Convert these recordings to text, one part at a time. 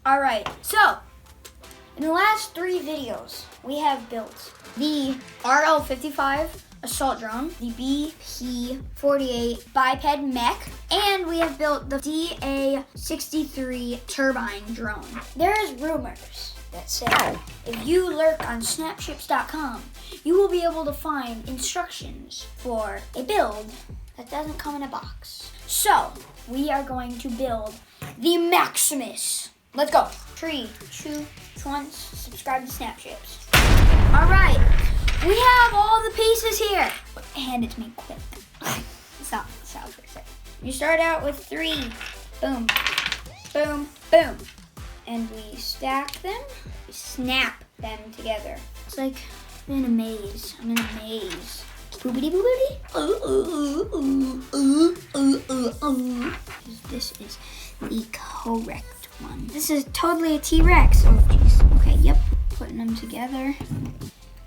Alright, so in the last 3 videos, we have built the RL-55 assault drone, the BP-48 biped mech, and we have built the DA-63 turbine drone. There is rumors that say if you lurk on snapships.com, you will be able to find instructions for a build that doesn't come in a box. So, we are going to build the Maximus. Let's go. 3, 2, 1, subscribe to Snapships. All right, we have all the pieces here. Hand it to me quick. Stop for a second. You start out with 3. Boom, boom, boom. And we stack them, we snap them together. It's like I'm in a maze. I'm in a maze. Boobity boobity. This is the correct one. This is totally a T-Rex. Oh, jeez. Okay, yep. Putting them together.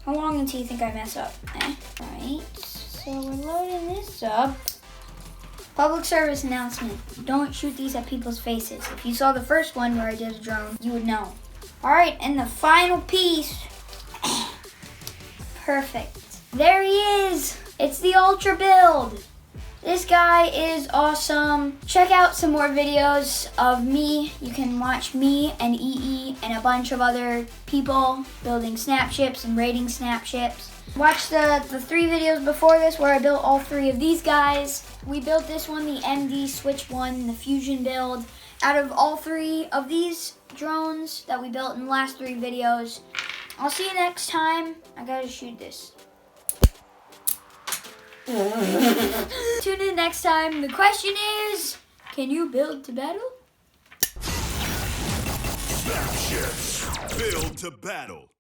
How long until you think I mess up? Right. So we're loading this up. Public service announcement. Don't shoot these at people's faces. If you saw the first one where I did a drone, you would know. All right, and the final piece. Perfect. There he is. It's the Ultra build. This guy is awesome. Check out some more videos of me. You can watch me and EE and a bunch of other people building Snapships and rating Snapships. Watch the 3 videos before this where I built all 3 of these guys. We built this one, the MD Switch 1, the Fusion build. Out of all 3 of these drones that we built in the last 3 videos. I'll see you next time. I gotta shoot this. Tune in next time. The question is, can you build to battle? Snapships. Build to battle.